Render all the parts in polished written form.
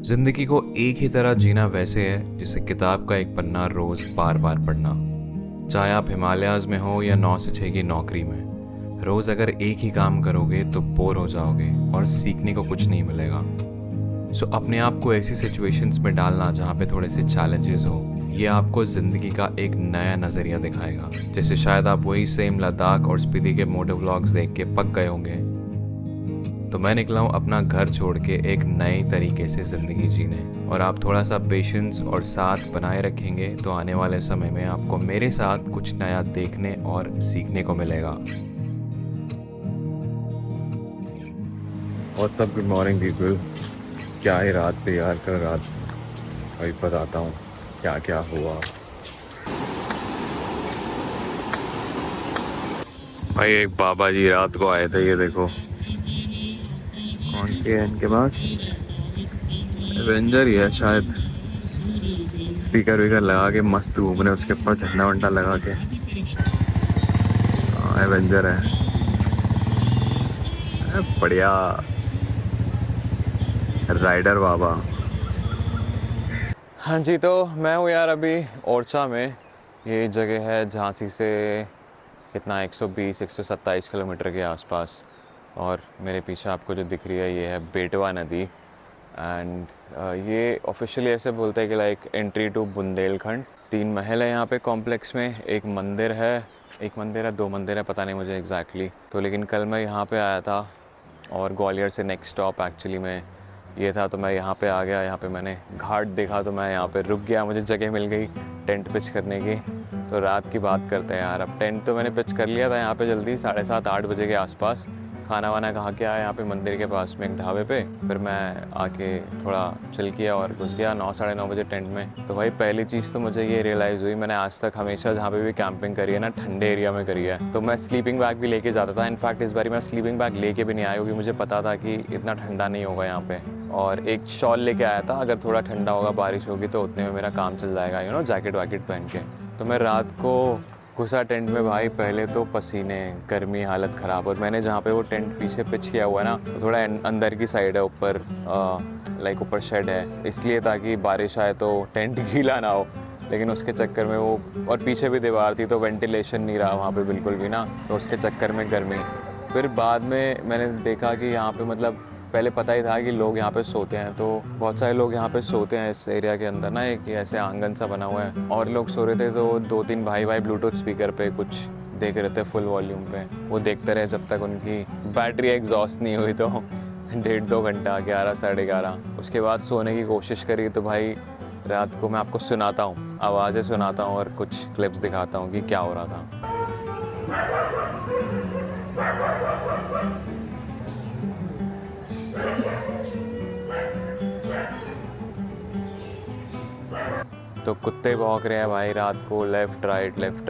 जिंदगी को एक ही तरह जीना वैसे है जैसे किताब का एक पन्ना रोज बार बार पढ़ना। चाहे आप हिमालयाज में हो या 9 से 6 की नौकरी में, रोज अगर एक ही काम करोगे तो बोर हो जाओगे और सीखने को कुछ नहीं मिलेगा। सो अपने आप को ऐसी सिचुएशंस में डालना जहाँ पे थोड़े से चैलेंजेस हो, ये आपको ज़िंदगी का एक नया नज़रिया दिखाएगा। जैसे शायद आप वही सेम लद्दाख और स्पीति के मोटो व्लॉग्स देख के पक गए होंगे, तो मैं निकला हूँ अपना घर छोड़ के एक नए तरीके से ज़िंदगी जीने। और आप थोड़ा सा पेशेंस और साथ बनाए रखेंगे तो आने वाले समय में आपको मेरे साथ कुछ नया देखने और सीखने को मिलेगा। What's up, good morning people. क्या ही रात पे यार, कल रात अभी बताता हूँ क्या क्या हुआ। भाई एक बाबा जी रात को आए थे, ये देखो कौन सी है इनके पास, एवेंजर ही है शायद। स्पीकर वीकर लगा के मस्त घूम रहे, उसके ऊपर झंडा वंडा लगा के। हाँ एवेंजर है, बढ़िया राइडर बाबा। हाँ जी, तो मैं हूँ यार अभी ओरछा में। ये जगह है झांसी से कितना 120-127 किलोमीटर के आसपास। और मेरे पीछे आपको जो दिख रही है ये है बेटवा नदी। एंड ये ऑफिशियली ऐसे बोलते हैं कि लाइक एंट्री टू बुंदेलखंड। 3 महल है यहाँ पे कॉम्प्लेक्स में, एक मंदिर है, 2 मंदिर है, पता नहीं मुझे एग्जैक्टली। तो लेकिन कल मैं यहाँ पे आया था और ग्वालियर से नेक्स्ट स्टॉप एक्चुअली में ये था, तो मैं यहाँ पे आ गया। यहाँ पे मैंने घाट देखा तो मैं यहाँ पे रुक गया, मुझे जगह मिल गई टेंट पिच करने की। तो रात की बात करते हैं यार। अब टेंट तो मैंने पिच कर लिया था यहाँ पे जल्दी 7:30-8 बजे के आसपास। खाना वाना खा के आया यहाँ पे मंदिर के पास में एक ढाबे पे। फिर मैं आके थोड़ा चिल किया और घुस गया 9-9:30 बजे टेंट में। तो भाई पहली चीज़ तो मुझे ये रियलाइज़ हुई, मैंने आज तक हमेशा जहाँ पे भी कैंपिंग करी है ना, ठंडे एरिया में करी है। तो मैं स्लीपिंग बैग भी लेके जाता था। इनफैक्ट इस बार मैं स्लीपिंग बैग लेके भी नहीं आया क्योंकि मुझे पता था कि इतना ठंडा नहीं होगा यहाँ पे। और एक शॉल लेके आया था, अगर थोड़ा ठंडा होगा, बारिश होगी तो उतने में मेरा काम चल जाएगा, जैकेट वैकेट पहन के। तो मैं रात को घुसा टेंट में, भाई पहले तो पसीने, गर्मी, हालत ख़राब। और मैंने जहाँ पे वो टेंट पीछे पिच किया हुआ है ना, तो थोड़ा अंदर की साइड है, ऊपर लाइक ऊपर शेड है, इसलिए ताकि बारिश आए तो टेंट गीला ना हो। लेकिन उसके चक्कर में वो, और पीछे भी दीवार थी तो वेंटिलेशन नहीं रहा वहाँ पे बिल्कुल भी ना, तो उसके चक्कर में गर्मी। फिर बाद में मैंने देखा कि यहाँ पे मतलब पहले पता ही था कि लोग यहाँ पे सोते हैं, तो बहुत सारे लोग यहाँ पे सोते हैं इस एरिया के अंदर ना। एक ऐसे आंगन सा बना हुआ है और लोग सो रहे थे। तो 2-3 भाई ब्लूटूथ स्पीकर पे कुछ देख रहे थे फुल वॉल्यूम पे। वो देखते रहे जब तक उनकी बैटरी एग्जॉस्ट नहीं हुई, तो 1.5-2 घंटा, 11-11:30। उसके बाद सोने की कोशिश करी तो भाई रात को मैं आपको सुनाता हूँ, आवाज़ें सुनाता हूँ और कुछ क्लिप्स दिखाता हूँ कि क्या हो रहा था। तो कुत्ते भौंक रहे हैं भाई रात को, लेफ़्ट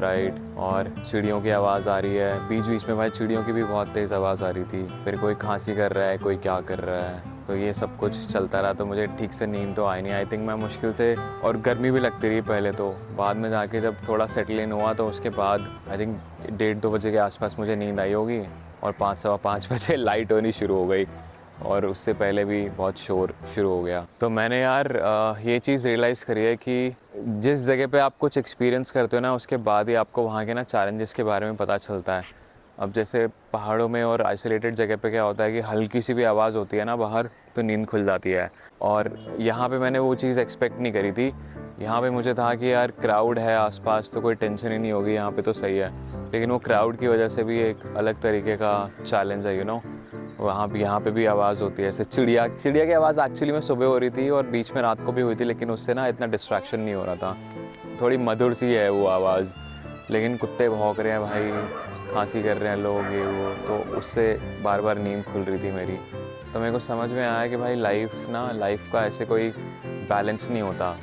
राइट। और चिड़ियों की आवाज़ आ रही है बीच बीच में। भाई चिड़ियों की भी बहुत तेज़ आवाज़ आ रही थी। फिर कोई खांसी कर रहा है, कोई क्या कर रहा है, तो ये सब कुछ चलता रहा। तो मुझे ठीक से नींद तो आई नहीं। आई थिंक मैं मुश्किल से, और गर्मी भी लगती रही पहले, तो बाद में जाके जब थोड़ा सेटल इन हुआ तो उसके बाद आई थिंक 1:30-2 बजे के आसपास मुझे नींद आई होगी। और 5-5:15 बजे लाइट होनी शुरू हो गई और उससे पहले भी बहुत शोर शुरू हो गया। तो मैंने यार ये चीज़ रियलाइज़ करी है कि जिस जगह पे आप कुछ एक्सपीरियंस करते हो ना, उसके बाद ही आपको वहाँ के ना चैलेंजेस के बारे में पता चलता है। अब जैसे पहाड़ों में और आइसोलेटेड जगह पे क्या होता है कि हल्की सी भी आवाज़ होती है ना बाहर, तो नींद खुल जाती है। और यहाँ पे मैंने वो चीज़ एक्सपेक्ट नहीं करी थी। यहाँ पे मुझे था कि यार क्राउड है आसपास तो कोई टेंशन ही नहीं होगी, यहाँ पे तो सही है। लेकिन वो क्राउड की वजह से भी एक अलग तरीके का चैलेंज है, वहाँ भी, यहाँ पे भी आवाज़ होती है। ऐसे चिड़िया की आवाज़ एक्चुअली में सुबह हो रही थी और बीच में रात को भी हुई थी, लेकिन उससे ना इतना डिस्ट्रैक्शन नहीं हो रहा था। थोड़ी मधुर सी है वो आवाज़। लेकिन कुत्ते भौंक रहे हैं भाई, खांसी कर रहे हैं लोग, ये वो, तो उससे बार बार नींद खुल रही थी मेरी। तो मेरे को समझ में आया कि भाई लाइफ का ऐसे कोई बैलेंस नहीं होता।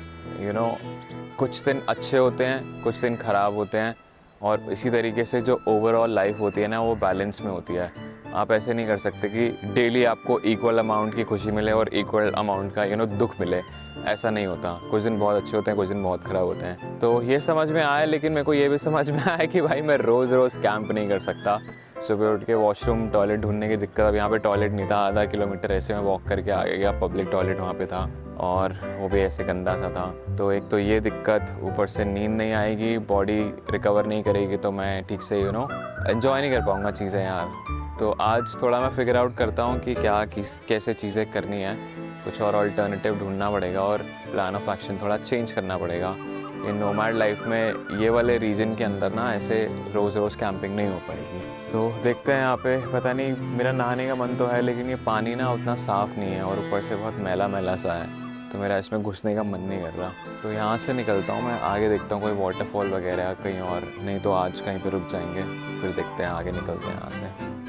कुछ दिन अच्छे होते हैं, कुछ दिन ख़राब होते हैं, और इसी तरीके से जो ओवरऑल लाइफ होती है ना, वो बैलेंस में होती है। आप ऐसे नहीं कर सकते कि डेली आपको इक्वल अमाउंट की खुशी मिले और इक्वल अमाउंट का दुख मिले। ऐसा नहीं होता। कुछ दिन बहुत अच्छे होते हैं, कुछ दिन बहुत ख़राब होते हैं। तो ये समझ में आया। लेकिन मेरे को ये भी समझ में आया कि भाई मैं रोज़ कैंप नहीं कर सकता। सुबह उठ के वॉशरूम टॉयलेट ढूंढने की दिक्कत। अब यहाँ पे टॉयलेट नहीं था, आधा किलोमीटर ऐसे मैं वॉक करके आगे गया, पब्लिक टॉयलेट वहाँ पे था और वो भी ऐसे गंदा सा था। तो एक तो ये दिक्कत, ऊपर से नींद नहीं आएगी, बॉडी रिकवर नहीं करेगी, तो मैं ठीक से एंजॉय नहीं कर पाऊँगा चीज़ें यार। तो आज थोड़ा मैं फिगर आउट करता हूँ कि कैसे चीज़ें करनी है, कुछ और अल्टरनेटिव ढूंढना पड़ेगा और प्लान ऑफ एक्शन थोड़ा चेंज करना पड़ेगा। ये नोमैड लाइफ में ये वाले रीजन के अंदर ना ऐसे रोज़ रोज़ कैंपिंग नहीं हो पाएगी। तो देखते हैं यहाँ पे, पता नहीं, मेरा नहाने का मन तो है लेकिन ये पानी ना उतना साफ़ नहीं है और ऊपर से बहुत मैला मैला सा है, तो मेरा इसमें घुसने का मन नहीं कर रहा। तो यहाँ से निकलता हूँ मैं, आगे देखता हूँ कोई वाटरफॉल वगैरह कहीं और, नहीं तो आज कहीं पे रुक जाएंगे, फिर देखते हैं आगे निकलते हैं यहाँ से।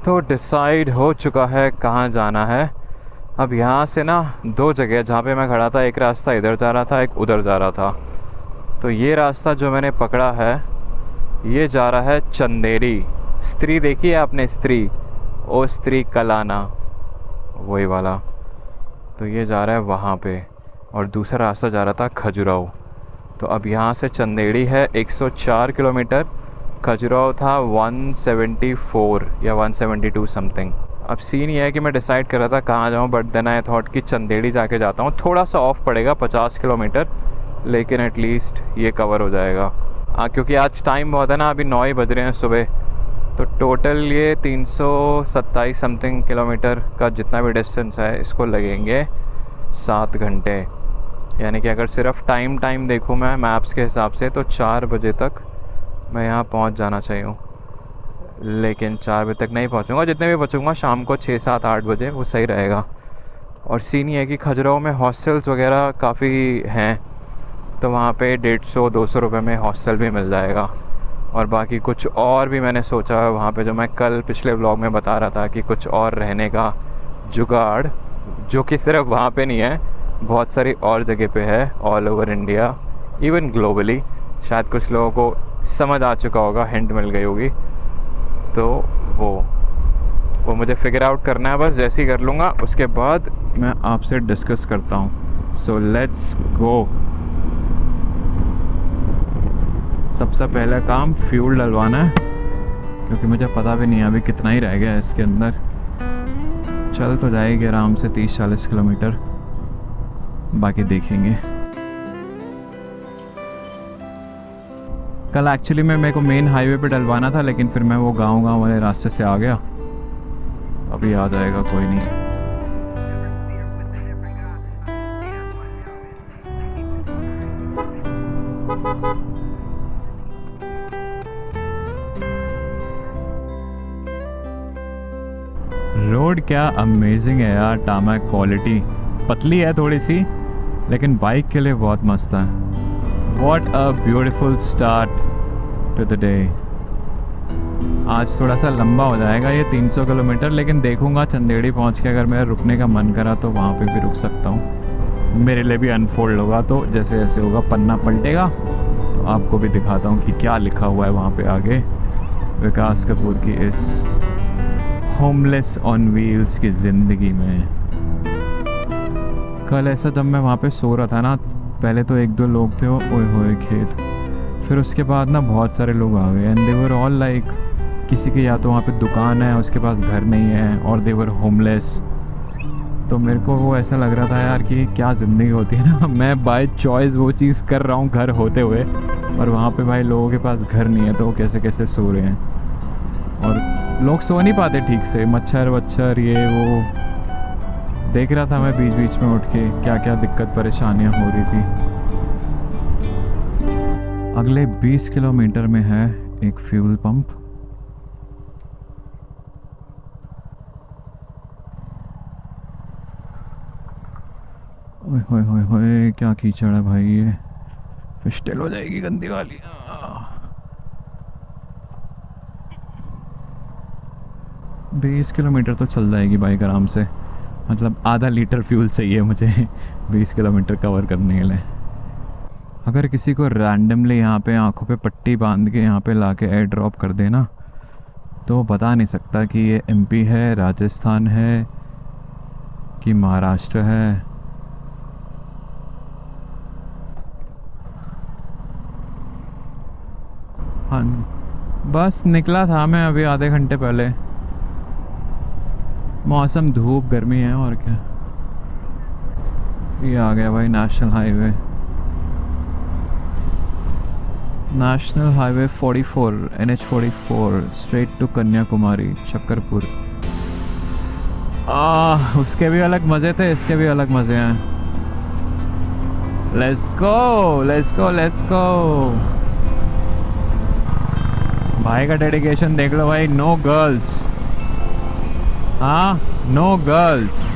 तो डिसाइड हो चुका है कहाँ जाना है। अब यहाँ से ना दो जगह जहाँ पे मैं खड़ा था, एक रास्ता इधर जा रहा था, एक उधर जा रहा था। तो ये रास्ता जो मैंने पकड़ा है ये जा रहा है चंदेरी। स्त्री देखी है आपने, स्त्री, ओ स्त्री कलाना, वही वाला। तो ये जा रहा है वहाँ पे, और दूसरा रास्ता जा रहा था खजुराहो। तो अब यहाँ से चंदेरी है 104 किलोमीटर, खजुराहो था 174 या 172 समथिंग। अब सीन ये है कि मैं डिसाइड कर रहा था कहाँ जाऊँ, बट देन आई थॉट कि चंदेरी जाके जाता हूँ। थोड़ा सा ऑफ पड़ेगा 50 किलोमीटर, लेकिन एटलीस्ट ये कवर हो जाएगा। क्योंकि आज टाइम बहुत है ना, अभी 9 ही बज रहे हैं सुबह। तो टोटल ये 327 समथिंग किलोमीटर का जितना भी डिस्टेंस है, इसको लगेंगे 7 घंटे। यानी कि अगर सिर्फ टाइम देखूँ मैं मैप्स के हिसाब से, तो 4 बजे तक मैं यहाँ पहुँच जाना चाहिए। लेकिन 4 बजे तक नहीं पहुँचूँगा, जितने भी बचूँगा शाम को 6, 7, 8 बजे, वो सही रहेगा। और सीन ये है कि खजुराहो में हॉस्टल्स वगैरह काफ़ी हैं, तो वहाँ पे 150-200 रुपये में हॉस्टल भी मिल जाएगा। और बाकी कुछ और भी मैंने सोचा है वहाँ पे, जो मैं कल पिछले व्लॉग में बता रहा था कि कुछ और रहने का जुगाड़, जो कि सिर्फ वहाँ पे नहीं है, बहुत सारी और जगह पे है, all over India, even globally. शायद कुछ लोगों को समझ आ चुका होगा, हिंट मिल गई होगी। तो वो मुझे फिगर आउट करना है, बस जैसे ही कर लूँगा उसके बाद मैं आपसे डिस्कस करता हूँ। So let's go. सबसे पहला काम फ्यूल डलवाना है, क्योंकि मुझे पता भी नहीं है अभी कितना ही रह गया है इसके अंदर। चल तो जाएगी आराम से 30-40 किलोमीटर, बाकी देखेंगे। कल एक्चुअली में मेरे को मेन हाईवे पे डलवाना था, लेकिन फिर मैं वो गांव वाले रास्ते से आ गया। अभी आ जाएगा, कोई नहीं। रोड क्या अमेजिंग है यार, टारमैक क्वालिटी। पतली है थोड़ी सी, लेकिन बाइक के लिए बहुत मस्त है। What a beautiful start to the day। आज थोड़ा सा लंबा हो जाएगा ये 300 किलोमीटर, लेकिन देखूंगा चंदेरी पहुंच के अगर मेरा रुकने का मन करा तो वहाँ पे भी रुक सकता हूँ। मेरे लिए भी अनफोल्ड होगा, तो जैसे जैसे होगा पन्ना पलटेगा तो आपको भी दिखाता हूँ कि क्या लिखा हुआ है वहाँ पे आगे, विकास कपूर की इस होमलेस ऑन व्हील्स की ज़िंदगी में। कल ऐसा जब मैं वहाँ पे सो रहा था ना, पहले तो 1-2 लोग थे, ओए होए खेत, फिर उसके बाद ना बहुत सारे लोग आ गए, and they were all like, किसी की या तो वहाँ पे दुकान है, उसके पास घर नहीं है, और दे वर होमलेस। तो मेरे को वो ऐसा लग रहा था यार कि क्या ज़िंदगी होती है ना। मैं बाय चॉइस वो चीज़ कर रहा हूँ घर होते हुए, और वहाँ पे भाई लोगों के पास घर नहीं है, तो वो कैसे कैसे सो रहे हैं। और लोग सो नहीं पाते ठीक से, मच्छर वच्छर ये वो देख रहा था मैं बीच बीच में उठ के, क्या क्या दिक्कत परेशानियां हो रही थी। अगले 20 किलोमीटर में है एक फ्यूल पंप। ओए होए होए होए, क्या कीचड़ है भाई, ये फिस्टेल हो जाएगी गंदी वाली। 20 किलोमीटर तो चल जाएगी बाइक आराम से, मतलब आधा लीटर फ्यूल चाहिए मुझे 20 किलोमीटर कवर करने के लिए। अगर किसी को रैंडमली यहाँ पे आंखों पे पट्टी बांध के यहाँ पे लाके एयर ड्रॉप कर देना तो बता नहीं सकता कि ये एमपी है, राजस्थान है कि महाराष्ट्र है। हाँ, बस निकला था मैं अभी आधे घंटे पहले। मौसम धूप गर्मी है और क्या। ये आ गया भाई national highway, national highway 44 NH 44 straight to Kanyakumari Shakarpur. उसके भी अलग मज़े थे, इसके भी अलग मज़े हैं। Let's go let's go let's go. भाई का डेडिकेशन देख लो भाई, नो गर्ल्स, हाँ नो गर्ल्स।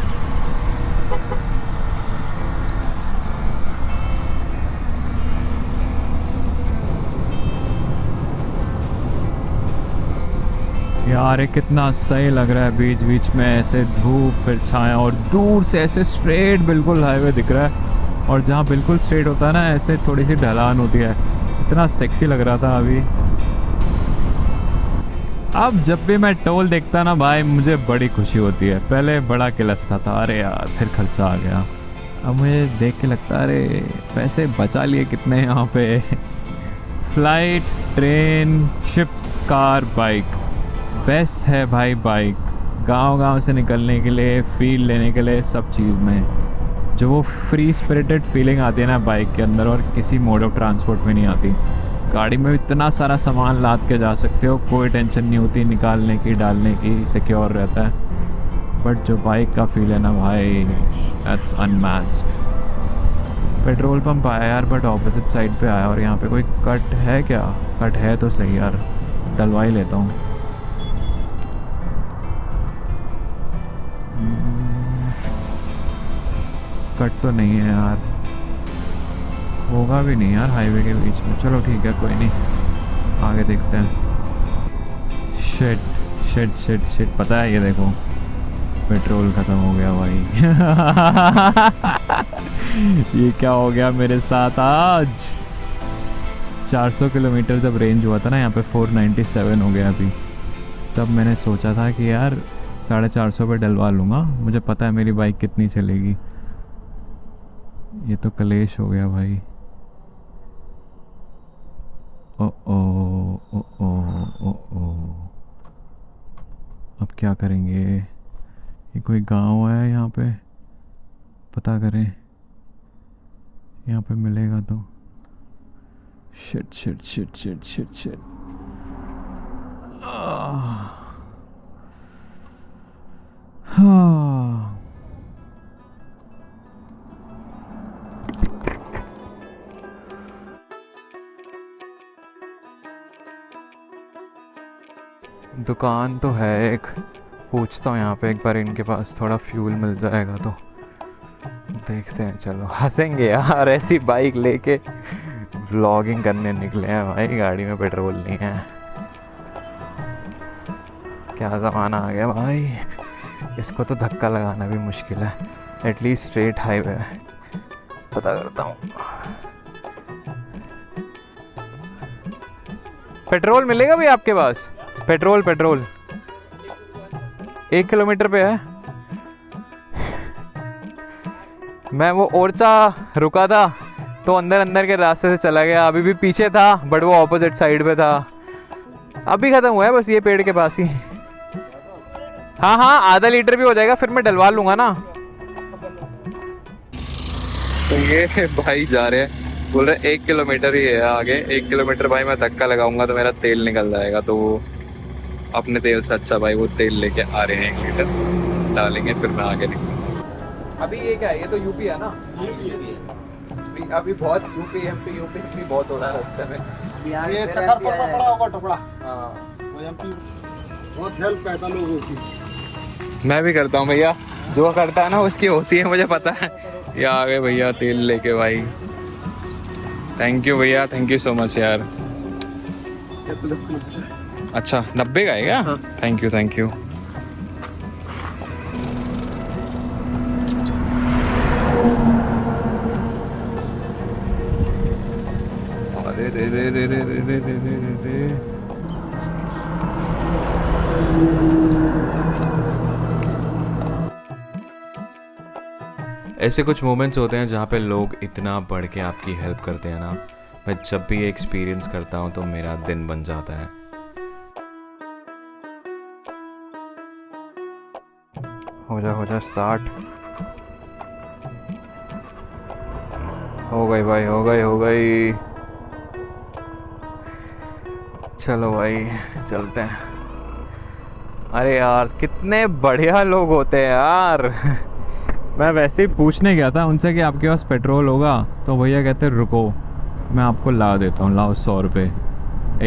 यार ये कितना सही लग रहा है, बीच बीच में ऐसे धूप फिर छाया और दूर से ऐसे स्ट्रेट बिल्कुल हाईवे दिख रहा है। और जहाँ बिल्कुल स्ट्रेट होता है ना ऐसे थोड़ी सी ढलान होती है। इतना सेक्सी लग रहा था अभी। अब जब भी मैं टोल देखता ना भाई मुझे बड़ी खुशी होती है। पहले बड़ा किलसता था, अरे यार फिर खर्चा आ गया। अब मुझे देख के लगता है अरे पैसे बचा लिए कितने यहाँ पे। Flight, train, ship, car, bike best है भाई। बाइक गांव-गांव से निकलने के लिए, फील लेने के लिए, सब चीज़ में जो वो फ्री स्पिरिटेड फीलिंग आती है ना बाइक के अंदर, और किसी मोड ऑफ ट्रांसपोर्ट में नहीं आती। गाड़ी में इतना सारा सामान लाद के जा सकते हो, कोई टेंशन नहीं होती निकालने की डालने की, सिक्योर रहता है। बट जो बाइक का फील है ना भाई, दैट्स अनमैच्ड। पेट्रोल पंप आया यार बट ऑपोजिट साइड पे आया, और यहाँ पे कोई कट है क्या? कट है तो सही यार, डलवा ही लेता हूँ। कट तो नहीं है यार, होगा भी नहीं यार हाईवे के बीच में। चलो ठीक है कोई नहीं, आगे देखते हैं। शिट शिट शिट शिट, पता है ये देखो पेट्रोल ख़त्म हो गया भाई। ये क्या हो गया मेरे साथ आज। 400 किलोमीटर जब रेंज हुआ था ना यहाँ पे 497 हो गया अभी। तब मैंने सोचा था कि यार 450 पे डलवा लूँगा, मुझे पता है मेरी बाइक कितनी चलेगी। ये तो कलेश हो गया भाई। ओ ओ ओ ओ ओ ओ, अब क्या करेंगे? ये कोई गांव है यहाँ पे, पता करें यहाँ पे मिलेगा तो। Shit shit shit shit shit shit. हाँ दुकान तो है एक, पूछता हूँ यहाँ पे एक बार इनके पास थोड़ा फ्यूल मिल जाएगा तो देखते हैं। चलो हंसेंगे यार, ऐसी बाइक लेके व्लॉगिंग करने निकले हैं भाई, गाड़ी में पेट्रोल नहीं है। क्या ज़माना आ गया भाई, इसको तो धक्का लगाना भी मुश्किल है। एटलीस्ट स्ट्रेट हाईवे है, पता करता हूँ। पेट्रोल मिलेगा भी आपके पास? पेट्रोल 1 किलोमीटर पे है। मैं वो ओरछा रुका था तो अंदर के रास्ते से चला गया, अभी भी पीछे था बट वो ऑपोजिट साइड पे था। अभी खत्म हुआ है बस ये पेड़ के पास ही। हाँ हाँ आधा लीटर भी हो जाएगा, फिर मैं डलवा लूंगा ना। तो ये भाई जा रहे हैं, बोल रहे 1 किलोमीटर ही है आगे। 1 किलोमीटर भाई मैं धक्का लगाऊंगा तो मेरा तेल निकल जाएगा, तो वो अपने तेल से अच्छा भाई वो तेल लेके आ रहे हैं 1 लीटर डालेंगे, फिर मैं आगे निकलूंगा। अभी ये क्या है, ये तो यूपी है ना? अभी बहुत यूपी एमपी बहुत हो रहा है रास्ते में। ये चक्करपुर में पड़ा होगा टुकड़ा। हाँ वो एमपी बहुत हेल्प करता लोगों की। मैं भी करता हूँ भैया, जो करता है ना उसकी होती है, मुझे पता है। ये आ गए भैया तेल लेके भाई। थैंक यू भैया, थैंक यू सो मच यार। अच्छा 90 का है क्या? Thank you thank you. अरे रे रे रे रे रे रे रे रे। ऐसे कुछ मोमेंट्स होते हैं जहाँ पे लोग इतना बढ़ के आपकी हेल्प करते हैं ना। मैं जब भी ये एक्सपीरियंस करता हूँ तो मेरा दिन बन जाता है। हो जा स्टार्ट। हो गई भाई, हो गई। चलो भाई चलते हैं। अरे यार कितने बढ़िया लोग होते हैं यार। मैं वैसे ही पूछने गया था उनसे कि आपके पास पेट्रोल होगा, तो भैया कहते रुको मैं आपको ला देता हूँ, लाओ 100 रुपये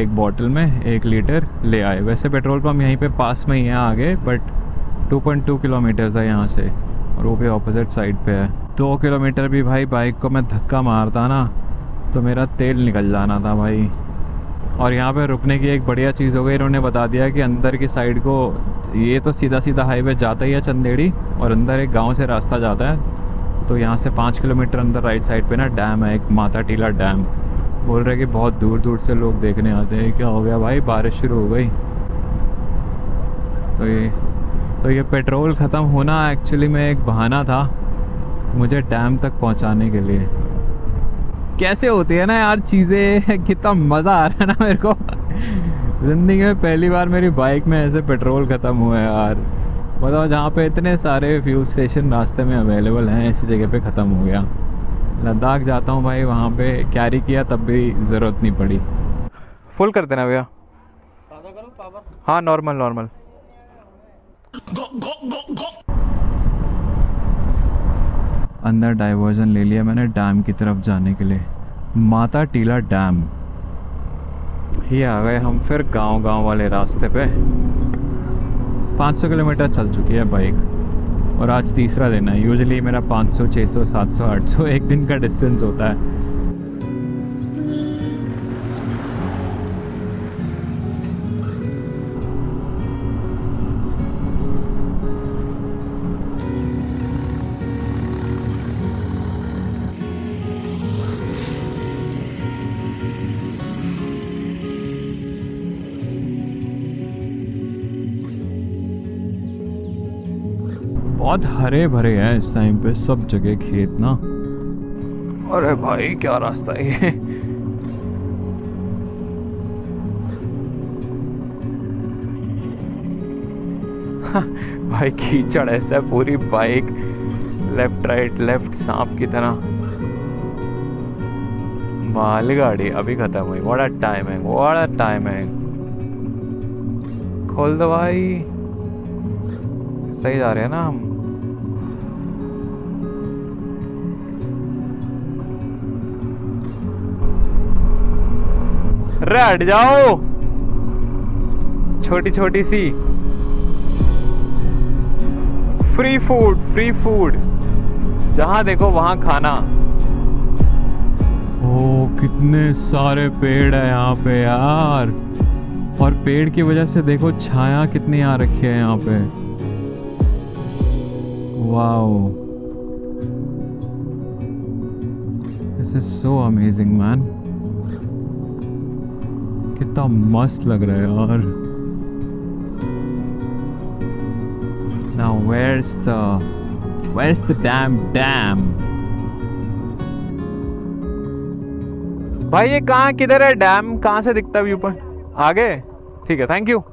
एक बॉटल में 1 लीटर ले आए। वैसे पेट्रोल पंप यहीं पे पास में ही है आगे, बट 2.2 किलोमीटर्स है यहाँ से, और वो भी ऑपोजिट साइड पे है। 2 किलोमीटर भी भाई बाइक को मैं धक्का मारता ना तो मेरा तेल निकल जाना था भाई। और यहाँ पे रुकने की एक बढ़िया चीज़ हो गई, इन्होंने बता दिया कि अंदर की साइड को, ये तो सीधा हाईवे जाता ही है चंदेड़ी, और अंदर एक गांव से रास्ता जाता है। तो यहाँ से 5 किलोमीटर अंदर राइट साइड पे ना डैम है, एक माता टीला डैम। बोल रहे कि बहुत दूर दूर से लोग देखने आते हैं। क्या हो गया भाई, बारिश शुरू हो गई। तो ये पेट्रोल ख़त्म होना एक्चुअली में एक बहाना था मुझे डैम तक पहुँचाने के लिए। कैसे होती है ना यार चीज़ें, कितना मज़ा आ रहा है ना मेरे को। ज़िंदगी में पहली बार मेरी बाइक में ऐसे पेट्रोल ख़त्म हुआ है यार। बताओ, जहाँ पे इतने सारे फ्यूल स्टेशन रास्ते में अवेलेबल हैं, ऐसी जगह पे ख़त्म हो गया। लद्दाख जाता हूँ भाई, वहाँ पे कैरी किया तब भी ज़रूरत नहीं पड़ी। फुल कर देना भैया। हाँ नॉर्मल। अंदर डाइवर्जन ले लिया मैंने डैम की तरफ जाने के लिए। माता टीला डैम ये आ गए हम फिर गांव वाले रास्ते पे। 500 किलोमीटर चल चुकी है बाइक, और आज तीसरा दिन है। यूजुअली मेरा 500, 600, 700, 800 एक दिन का डिस्टेंस होता है। बहुत हरे भरे हैं इस टाइम पे सब जगह खेत ना। अरे भाई क्या रास्ता है ये। भाई कीचड़ ऐसा है, पूरी बाइक लेफ्ट राइट लेफ्ट सांप की तरह। मालगाड़ी अभी खत्म हुई। What a timing. खोल दो भाई, सही जा रहे हैं ना हम। अरे हट जाओ, छोटी सी। फ्री फूड जहां देखो वहां खाना। ओ कितने सारे पेड़ है यहाँ पे यार, और पेड़ की वजह से देखो छाया कितनी आ रखी है यहाँ पे। Wow, this is so amazing man. कितना मस्त लग रहा है यार। Now where's the damn? भाई ये किधर है डैम? कहाँ से दिखता है व्यू पॉइंट? आगे? ठीक है, थैंक यू।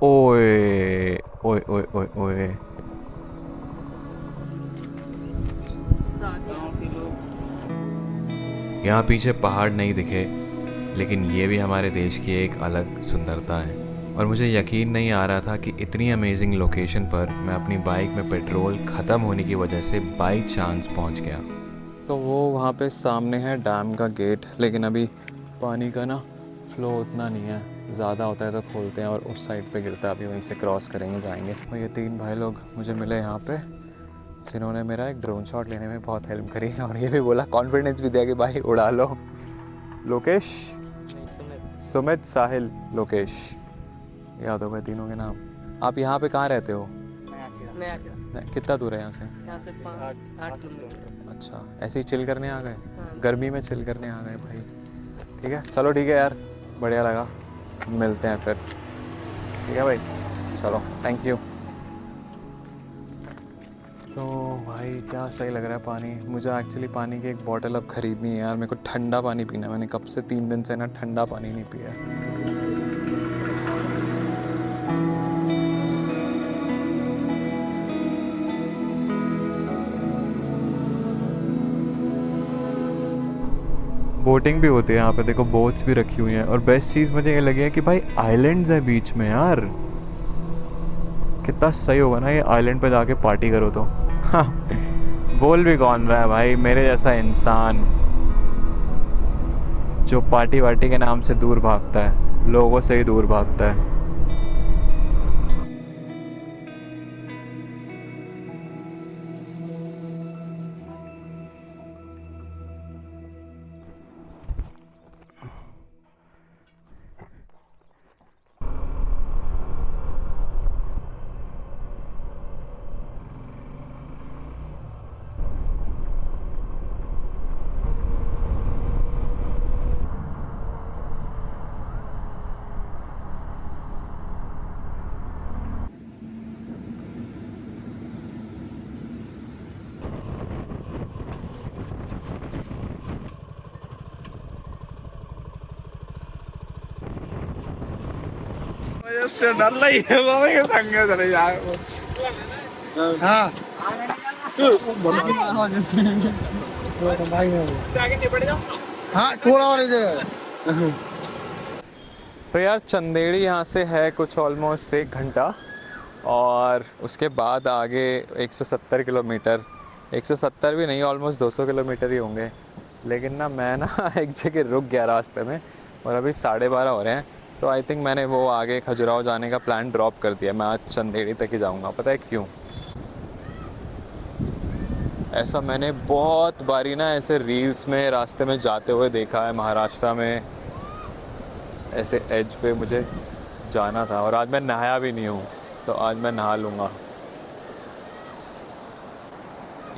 ओए यहाँ पीछे पहाड़ नहीं दिखे, लेकिन ये भी हमारे देश की एक अलग सुंदरता है। और मुझे यकीन नहीं आ रहा था कि इतनी अमेजिंग लोकेशन पर मैं अपनी बाइक में पेट्रोल ख़त्म होने की वजह से बाई चांस पहुँच गया। तो वो वहाँ पे सामने है डैम का गेट, लेकिन अभी पानी का ना फ्लो उतना नहीं है। ज़्यादा होता है तो खोलते हैं और उस साइड पे गिरता है। अभी वहीं से क्रॉस करेंगे, जाएंगे। और ये 3 भाई लोग मुझे मिले यहाँ पे, जिन्होंने मेरा एक ड्रोन शॉट लेने में बहुत हेल्प करी, और ये भी बोला, कॉन्फिडेंस भी दिया कि भाई उड़ा लो। लोकेश, सुमित, साहिल, लोकेश, याद हो गए तीनों के नाम। आप यहाँ पे कहाँ रहते हो? नया किला। कितना दूर है यहाँ से? यहाँ से 8 किलोमीटर। अच्छा, ऐसे ही चिल करने आ गए? हाँ। गर्मी में चिल करने आ गए भाई। ठीक है, चलो ठीक है यार, बढ़िया लगा, मिलते हैं फिर। ठीक है भाई, चलो, थैंक यू। तो भाई क्या सही लग रहा है पानी। मुझे एक्चुअली पानी की एक बॉटल अब ख़रीदनी है यार, मेरे को ठंडा पानी पीना है। मैंने कब से 3 दिन से ना ठंडा पानी नहीं पिया। बोटिंग भी होती है यहाँ पे, देखो बोट्स भी रखी हुई हैं। और बेस्ट चीज़ मुझे ये लगी है कि भाई आइलैंड्स है बीच में यार। कितना सही होगा ना ये आइलैंड पे जाके पार्टी करो तो। बोल भी कौन रहा है भाई, मेरे जैसा इंसान जो पार्टी वार्टी के नाम से दूर भागता है, लोगों से ही दूर भागता है। हाँ हाँ थोड़ा और इधर है। तो यार चंदेड़ी यहाँ से है कुछ ऑलमोस्ट 1 घंटा, और उसके बाद आगे 170 किलोमीटर, 170 भी नहीं, ऑलमोस्ट 200 किलोमीटर ही होंगे। लेकिन ना मैं ना एक जगह रुक गया रास्ते में, और अभी 12:30 हो रहे हैं। तो आई थिंक मैंने वो आगे खजुराहो जाने का प्लान ड्रॉप कर दिया। मैं आज चंदेड़ी तक ही जाऊँगा। पता है क्यों? ऐसा मैंने बहुत बारी ना ऐसे रील्स में रास्ते में जाते हुए देखा है। महाराष्ट्र में ऐसे एज पे मुझे जाना था, और आज मैं नहाया भी नहीं हूँ, तो आज मैं नहा लूँगा।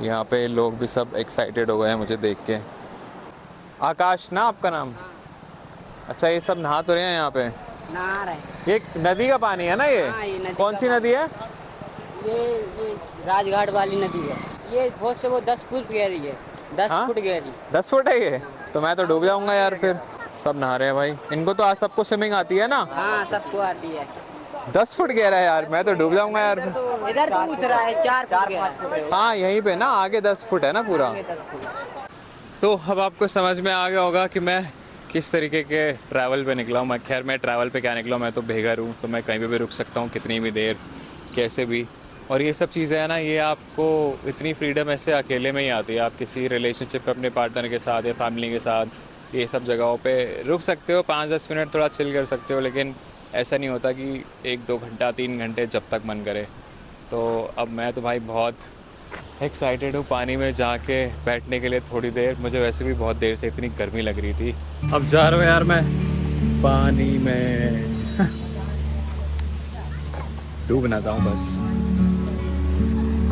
यहाँ पे लोग भी सब एक्साइटेड हो गए हैं मुझे देख के। आकाश ना आपका नाम? अच्छा, ये सब नहा तो रहे हैं यहाँ पे? नहा रहे। ये नदी का पानी है ना ये? हाँ, ये नदी कौन का सी नदी है? ये राजघाट वाली नदी है। ये बहुत से वो 10 फुट गहरी है। 10 हाँ? फुट गहरी। 10 फुट है ये? तो मैं तो डूब जाऊंगा यार फिर। सब नहा रहे हैं भाई। इनको तो आज सबको स्विमिंग आती है ना? हाँ, सबको आती है। 10 फुट गहरा है यार, मैं तो डूब जाऊंगा यार फिर। इधर तो उतरा है 4 फुट। हाँ, यहीं पे ना आगे 10 फुट है ना पूरा। 10 फुट। तो अब आपको समझ में आ गया होगा कि मैं किस तरीके के ट्रैवल पे निकला हूँ। मैं खैर मैं ट्रैवल पे क्या निकला हूँ, मैं तो बेघर हूँ, तो मैं कहीं पे भी रुक सकता हूँ कितनी भी देर, कैसे भी। और ये सब चीज़ें है ना, ये आपको इतनी फ्रीडम ऐसे अकेले में ही आती है। आप किसी रिलेशनशिप अपने पार्टनर के साथ या फैमिली के साथ ये सब जगहों पे रुक सकते हो, 5-10 मिनट थोड़ा चिल कर सकते हो। लेकिन ऐसा नहीं होता कि 1-2 घंटा 3 घंटे जब तक मन करे। तो अब मैं तो भाई बहुत एक्साइटेड हूँ पानी में जाके बैठने के लिए थोड़ी देर। मुझे वैसे भी बहुत देर से इतनी गर्मी लग रही थी। अब जा रहा हूँ यार मैं पानी में। डूब ना जाऊँ बस।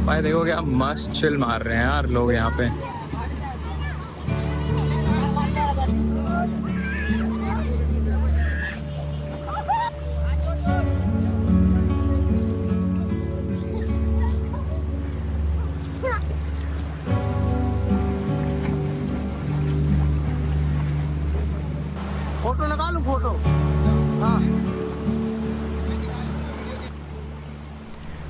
भाई देखो क्या मस्त चिल मार रहे हैं यार लोग यहाँ पे। फोटो लगा लूं फोटो? हाँ।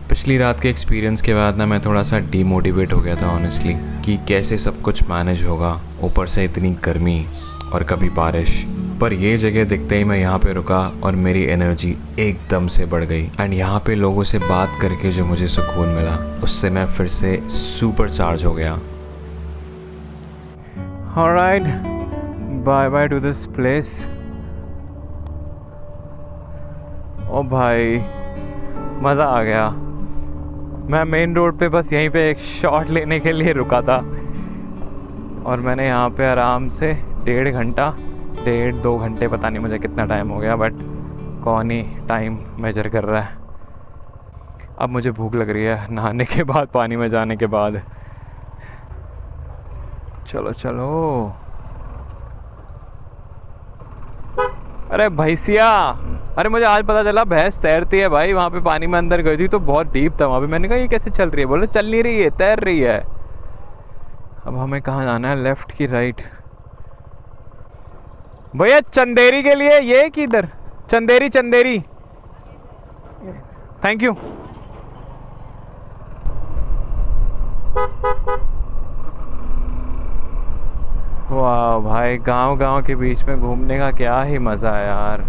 पिछली रात के एक्सपीरियंस के बाद ना मैं थोड़ा सा डीमोटिवेट हो गया था ऑनेस्टली, कि कैसे सब कुछ मैनेज होगा, ऊपर से इतनी गर्मी और कभी बारिश। पर ये जगह दिखते ही मैं यहाँ पे रुका और मेरी एनर्जी एकदम से बढ़ गई। एंड यहाँ पे लोगों से बात करके जो मुझे सुकून मिला, उससे मैं फिर से सुपर चार्ज हो गया। Alright, bye bye to this place. ओ भाई मज़ा आ गया। मैं मेन रोड पे बस यहीं पे एक शॉट लेने के लिए रुका था, और मैंने यहाँ पे आराम से 1.5 घंटे पता नहीं मुझे कितना टाइम हो गया, बट कौन ही टाइम मेजर कर रहा है। अब मुझे भूख लग रही है नहाने के बाद, पानी में जाने के बाद। चलो चलो। अरे भैंसिया, अरे मुझे आज पता चला भैंस तैरती है भाई। वहाँ पे पानी में अंदर गई थी तो बहुत डीप था वहाँ पे। मैंने कहा ये कैसे चल रही है? बोले चल नहीं रही है, तैर रही है। अब हमें कहाँ जाना है, लेफ्ट की राइट? भैया चंदेरी के लिए ये कि इधर? चंदेरी, चंदेरी। Thank you. वाह भाई, गांव के बीच में घूमने का क्या ही मज़ा है यार।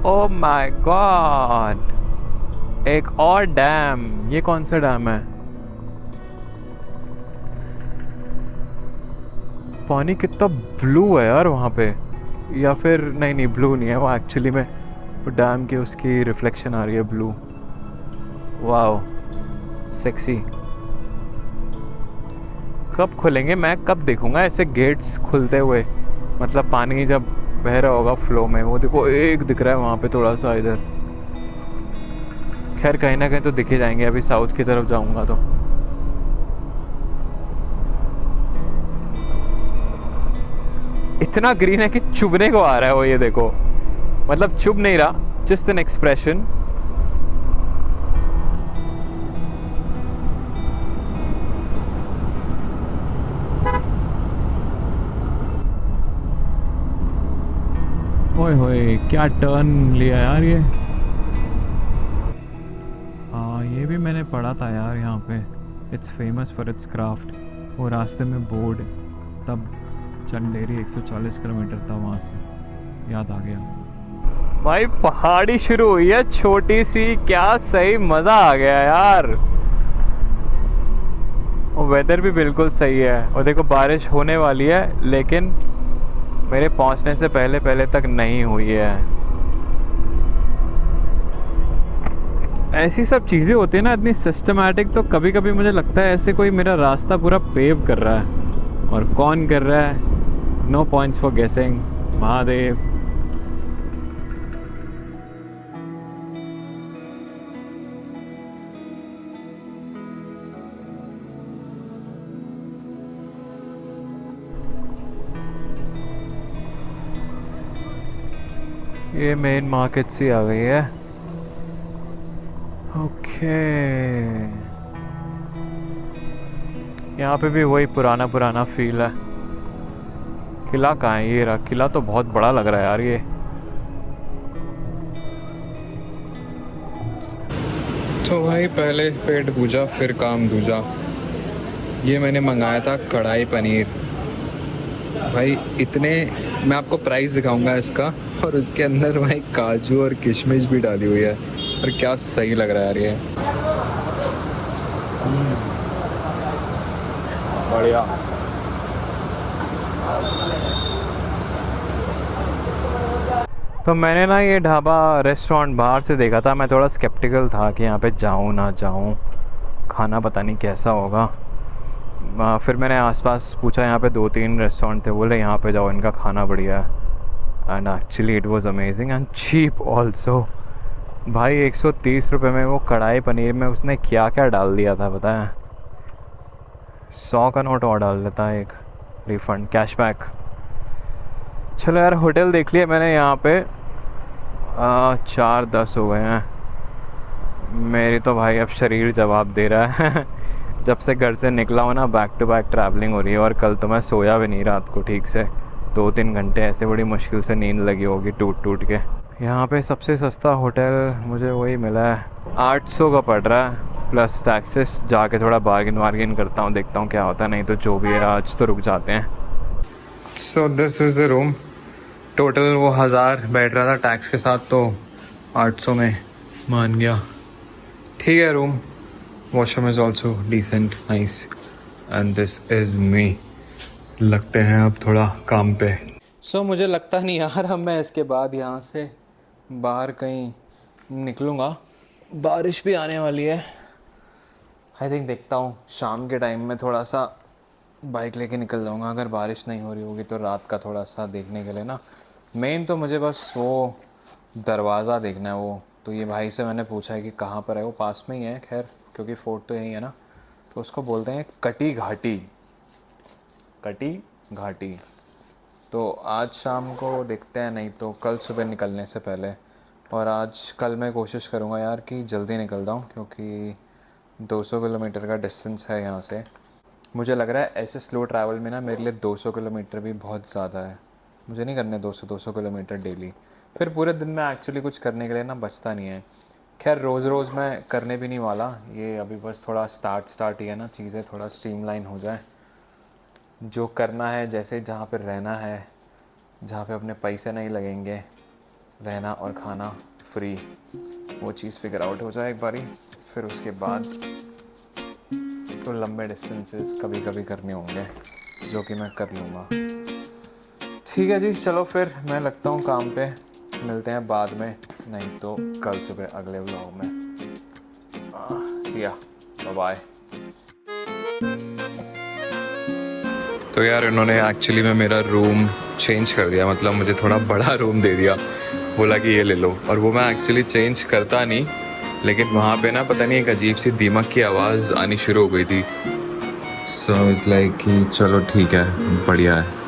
ओह माय गॉड, एक और डैम। ये कौन सा डैम है? पानी कितना ब्लू है यार वहाँ पे। या फिर नहीं, ब्लू नहीं है वो, एक्चुअली में वो डैम की उसकी रिफ्लेक्शन आ रही है ब्लू। Wow sexy. कब खुलेंगे? मैं कब देखूँगा ऐसे गेट्स खुलते हुए? मतलब पानी जब बह रहा होगा फ्लो में। वो देखो एक दिख रहा है वहाँ पे थोड़ा सा इधर। खैर कहीं ना कहीं तो दिखे जाएंगे। अभी साउथ की तरफ जाऊँगा तो इतना ग्रीन है कि चुभने को आ रहा है वो। ये देखो, मतलब चुभ नहीं रहा, जस्ट एन एक्सप्रेशन। ओए होए क्या टर्न लिया यार ये। हाँ ये भी मैंने पढ़ा था यार यहाँ पे, it's famous for its craft. वो रास्ते में बोर्ड, तब चंदेरी 140 किलोमीटर था वहाँ से, याद आ गया। भाई पहाड़ी शुरू हुई है छोटी सी, क्या सही मज़ा आ गया यार। वो वेदर भी बिल्कुल सही है। और देखो बारिश होने वाली है, लेकिन मेरे पहुंचने से पहले तक नहीं हुई है। ऐसी सब चीज़ें होती है ना इतनी सिस्टमैटिक, तो कभी कभी मुझे लगता है ऐसे कोई मेरा रास्ता पूरा पेव कर रहा है। और कौन कर रहा है? नो पॉइंट्स फॉर गेसिंग। महादेव। ये मेन मार्केट सी आ गई है। ओके, यहाँ पे भी वही पुराना फील है। किला कहाँ है? ये रहा किला। तो बहुत बड़ा लग रहा है यार ये। तो भाई पहले पेट पूजा फिर काम दूजा। ये मैंने मंगाया था कढ़ाई पनीर। भाई इतने, मैं आपको प्राइस दिखाऊंगा इसका, और उसके अंदर भाई काजू और किशमिश भी डाली हुई है। और क्या सही लग रहा है यार ये। बढ़िया। तो मैंने ना ये ढाबा रेस्टोरेंट बाहर से देखा था। मैं थोड़ा स्केप्टिकल था कि यहाँ पे जाऊँ ना जाऊँ, खाना पता नहीं कैसा होगा। फिर मैंने आसपास पूछा, यहाँ पे 2-3 रेस्टोरेंट थे, बोले यहाँ पे जाओ, इनका खाना बढ़िया है। And actually it was amazing and cheap also. भाई 130 रुपये में वो कढ़ाई पनीर में उसने क्या क्या डाल दिया था पता है? 100 का नोट और डाल देता है, एक रिफ़ंड कैशबैक। चलो यार, होटल देख लिया मैंने यहाँ पे। 4:10 हो गए हैं। मेरी तो भाई अब शरीर जवाब दे रहा है। जब से घर से निकला हूँ ना, बैक टू बैक ट्रैवलिंग हो रही है। और कल तो मैं सोया भी नहीं रात को ठीक से, 2-3 घंटे ऐसे बड़ी मुश्किल से नींद लगी होगी टूट के। यहाँ पे सबसे सस्ता होटल मुझे वही मिला है, 800 का पड़ रहा है प्लस टैक्सेस। जाके थोड़ा बार्गिन करता हूँ, देखता हूँ क्या होता है। नहीं तो जो भी है आज तो रुक जाते हैं। So this is the room. Total वो 1000 बैठ रहा था टैक्स के साथ, तो 800 में मान गया। ठीक है room. Washroom is also decent, nice. And this is me. लगते हैं अब थोड़ा काम पे। सो मुझे लगता नहीं यार अब मैं इसके बाद यहाँ से बाहर कहीं निकलूँगा। बारिश भी आने वाली है। आई थिंक देखता हूँ शाम के टाइम में थोड़ा सा बाइक लेके निकल जाऊँगा, अगर बारिश नहीं हो रही होगी तो रात का थोड़ा सा देखने के लिए ना। मेन तो मुझे बस वो दरवाज़ा देखना है वो। तो ये भाई से मैंने पूछा है कि कहाँ पर है, वो पास में ही है खैर, क्योंकि फोर्ट तो यही है ना। तो उसको बोलते हैं कटी घाटी, कटी घाटी। तो आज शाम को देखते हैं, नहीं तो कल सुबह निकलने से पहले। और आज कल मैं कोशिश करूँगा यार कि जल्दी निकल जाऊँ, क्योंकि 200 किलोमीटर का डिस्टेंस है यहाँ से। मुझे लग रहा है ऐसे स्लो ट्रैवल में ना मेरे लिए 200 किलोमीटर भी बहुत ज़्यादा है। मुझे नहीं करने 200 किलोमीटर डेली, फिर पूरे दिन में एक्चुअली कुछ करने के लिए ना बचता नहीं है। खैर रोज़ रोज़ मैं करने भी नहीं वाला ये, अभी बस थोड़ा स्टार्ट ही है ना, चीज़ें थोड़ा स्ट्रीमलाइन हो जाए। जो करना है, जैसे जहाँ पे रहना है, जहाँ पे अपने पैसे नहीं लगेंगे, रहना और खाना फ्री, वो चीज़ फिगर आउट हो जाए एक बारी। फिर उसके बाद तो लंबे डिस्टेंसेस कभी कभी करने होंगे, जो कि मैं कर लूँगा। ठीक है जी, चलो फिर मैं लगता हूँ काम पे, मिलते हैं बाद में, नहीं तो कल सुबह अगले व्लॉग में। सी या, बाय। तो यार इन्होंने एक्चुअली में मेरा रूम चेंज कर दिया, मतलब मुझे थोड़ा बड़ा रूम दे दिया, बोला कि ये ले लो। और वो मैं एक्चुअली चेंज करता नहीं, लेकिन वहाँ पे ना पता नहीं एक अजीब सी दीमक की आवाज़ आनी शुरू हो गई थी। सो इट्स लाइक कि चलो ठीक है, बढ़िया है।